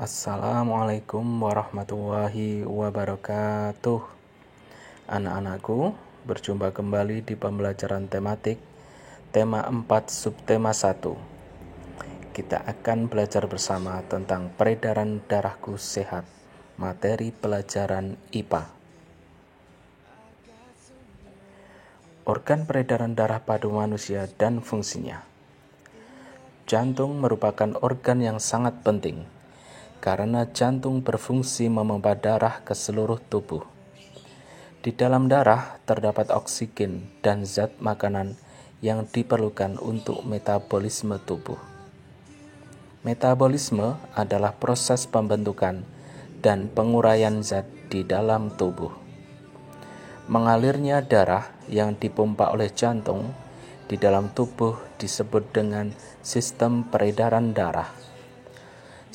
Assalamualaikum warahmatullahi wabarakatuh. Anak-anakku, berjumpa kembali di pembelajaran tematik tema 4 subtema 1. Kita akan belajar bersama tentang peredaran darahku sehat, materi pelajaran IPA. Organ peredaran darah pada manusia dan fungsinya. Jantung merupakan organ yang sangat penting karena jantung berfungsi memompa darah ke seluruh tubuh. Di dalam darah terdapat oksigen dan zat makanan yang diperlukan untuk metabolisme tubuh. Metabolisme adalah proses pembentukan dan penguraian zat di dalam tubuh. Mengalirnya darah yang dipompa oleh jantung di dalam tubuh disebut dengan sistem peredaran darah.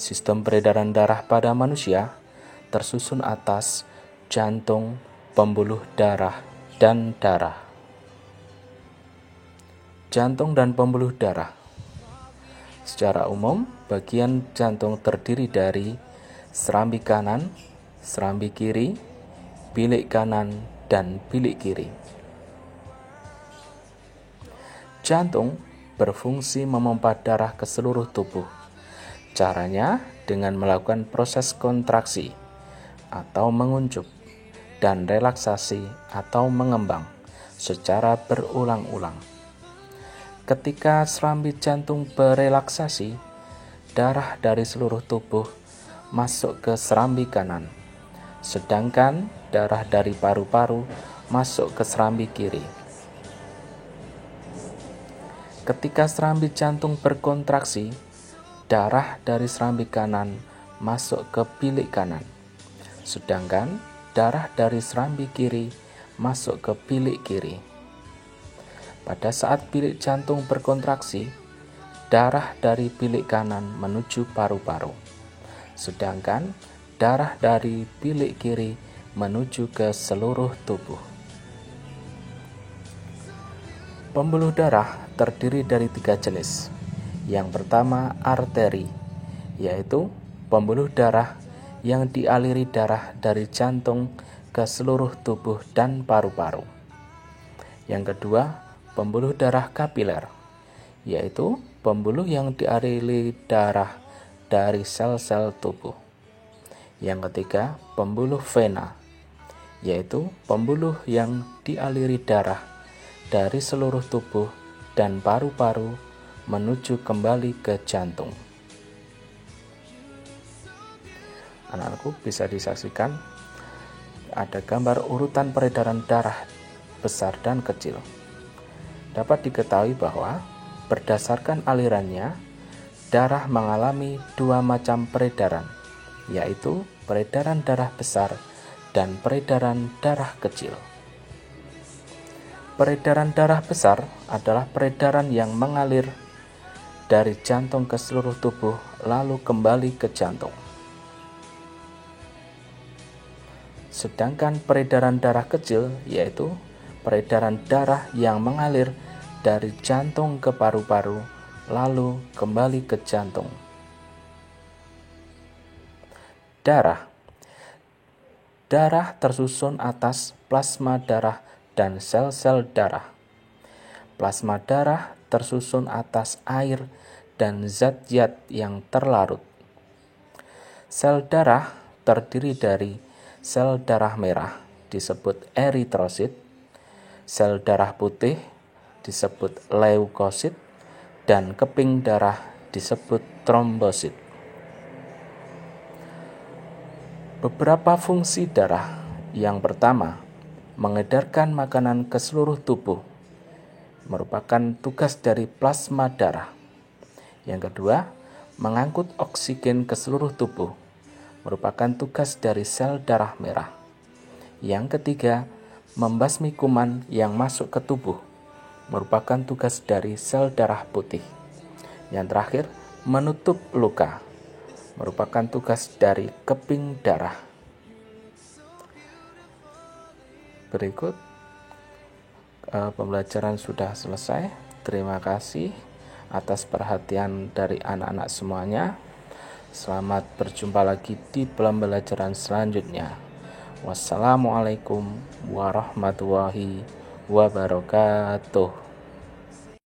Sistem peredaran darah pada manusia tersusun atas jantung, pembuluh darah, dan darah. Jantung dan pembuluh darah. Secara umum, bagian jantung terdiri dari serambi kanan, serambi kiri, bilik kanan, dan bilik kiri. Jantung berfungsi memompa darah ke seluruh tubuh. Caranya dengan melakukan proses kontraksi atau menguncup dan relaksasi atau mengembang secara berulang-ulang. Ketika serambi jantung berelaksasi, darah dari seluruh tubuh masuk ke serambi kanan, sedangkan darah dari paru-paru masuk ke serambi kiri. Ketika serambi jantung berkontraksi, darah dari serambi kanan masuk ke bilik kanan, sedangkan darah dari serambi kiri masuk ke bilik kiri. Pada saat bilik jantung berkontraksi, darah dari bilik kanan menuju paru-paru, sedangkan darah dari bilik kiri menuju ke seluruh tubuh. Pembuluh darah terdiri dari 3 jenis. Yang pertama, arteri, yaitu pembuluh darah yang dialiri darah dari jantung ke seluruh tubuh dan paru-paru. Yang kedua, pembuluh darah kapiler, yaitu pembuluh yang dialiri darah dari sel-sel tubuh. Yang ketiga, pembuluh vena, yaitu pembuluh yang dialiri darah dari seluruh tubuh dan paru-paru menuju kembali ke jantung. Anak-anakku, bisa disaksikan ada gambar urutan peredaran darah besar dan kecil. Dapat diketahui bahwa berdasarkan alirannya, darah mengalami 2 macam peredaran, yaitu peredaran darah besar dan peredaran darah kecil. Peredaran darah besar adalah peredaran yang mengalir dari jantung ke seluruh tubuh lalu kembali ke jantung. Sedangkan peredaran darah kecil yaitu peredaran darah yang mengalir dari jantung ke paru-paru lalu kembali ke jantung. Darah. Darah tersusun atas plasma darah dan sel-sel darah. Plasma darah tersusun atas air dan zat-zat yang terlarut. Sel darah terdiri dari sel darah merah disebut eritrosit, sel darah putih disebut leukosit, dan keping darah disebut trombosit. Beberapa fungsi darah. Yang pertama, mengedarkan makanan ke seluruh tubuh, merupakan tugas dari plasma darah. Yang kedua, mengangkut oksigen ke seluruh tubuh, merupakan tugas dari sel darah merah. Yang ketiga, membasmi kuman yang masuk ke tubuh, merupakan tugas dari sel darah putih. Yang terakhir, menutup luka, merupakan tugas dari keping darah. Berikut pembelajaran sudah selesai. Terima kasih atas perhatian dari anak-anak semuanya. Selamat berjumpa lagi di pembelajaran selanjutnya. Wassalamualaikum warahmatullahi wabarakatuh.